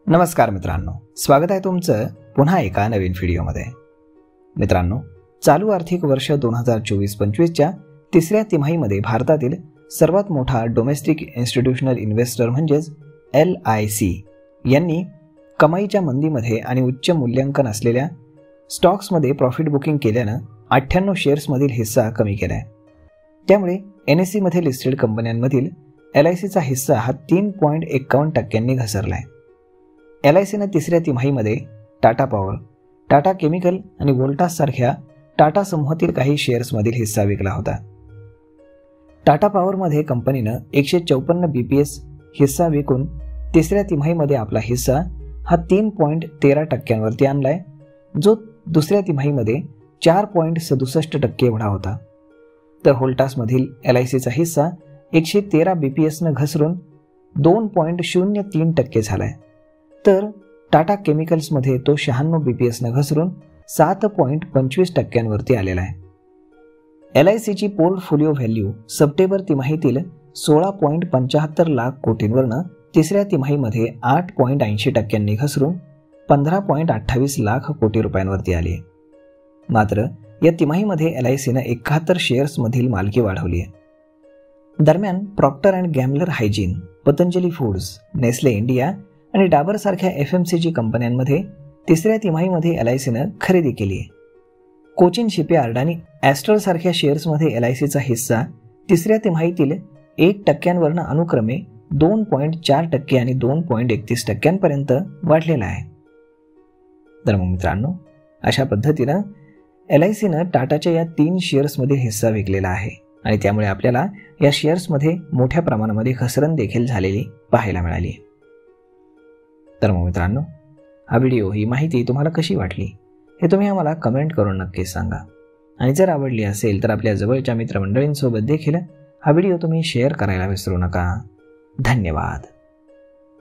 नमस्कार मित्रांनो, स्वागत आहे तुमचं पुन्हा एका नवीन व्हिडिओमध्ये. मित्रांनो, चालू आर्थिक वर्ष 2024-25च्या तिसऱ्या तिमाहीमध्ये भारतातील सर्वात मोठा डोमेस्टिक इन्स्टिट्यूशनल इन्व्हेस्टर म्हणजेच LIC यांनी कमाईच्या मंदीमध्ये आणि उच्च मूल्यांकन असलेल्या स्टॉक्समध्ये प्रॉफिट बुकिंग केल्यानं 98 शेअर्समधील हिस्सा कमी केला आहे. त्यामुळे NSE मध्ये लिस्टेड कंपन्यांमधील LICचा हिस्सा हा 3.51% घसरला आहे. LICनं तिसऱ्या तिमाहीमध्ये टाटा पॉवर, टाटा केमिकल आणि वोल्टास सारख्या टाटा समूहातील काही शेअर्समधील हिस्सा विकला होता. टाटा पॉवरमध्ये कंपनीनं 154 BPS हिस्सा विकून तिसऱ्या तिमाहीमध्ये आपला हिस्सा हा 3.13% आणलाय, जो दुसऱ्या तिमाहीमध्ये 4.67% एवढा होता. तर व्होल्टासमधील LICचा हिस्सा 113 BPSनं घसरून 2.03% झालाय. तर टाटा केमिकल्समध्ये तो 96 BPSनं घसरून 7.25% आलेला आहे. LICची पोर्टफोलिओ व्हॅल्यू सप्टेंबर तिमाहीतील 16.75 लाख कोटींवरनं तिसऱ्या तिमाहीमध्ये 8.80% घसरून 15.28 लाख कोटी रुपयांवरती आली आहे. मात्र या तिमाहीमध्ये LICनं 71 शेअर्समधील मालकी वाढवली आहे. दरम्यान Procter and Gambler hygiene, Patanjali foods, Nestle India आणि डाबर सारख्या FMCG कंपन्यांमध्ये तिसऱ्या तिमाहीमध्ये LICनं खरेदी केली आहे. कोचिन शिपयार्ड आणि ॲस्ट्रल सारख्या शेअर्समध्ये LICचा हिस्सा तिसऱ्या तिमाहीतील 1% अनुक्रमे 2.4% आणि 2.31% वाढलेला आहे. तर मग मित्रांनो, अशा पद्धतीनं LICनं टाटाच्या या 3 शेअर्समधील हिस्सा विकलेला आहे आणि त्यामुळे आपल्याला या शेअर्समध्ये मोठ्या प्रमाणामध्ये घसरण देखील झालेली पाहायला मिळाली. तर मग मित्रांनो, हा व्हिडिओ, ही माहिती तुम्हाला कशी वाटली हे तुम्ही आम्हाला कमेंट करून नक्कीच सांगा. आणि जर आवडली असेल तर आपल्या जवळच्या मित्रमंडळींसोबत देखील हा व्हिडिओ तुम्ही शेअर करायला विसरू नका. धन्यवाद.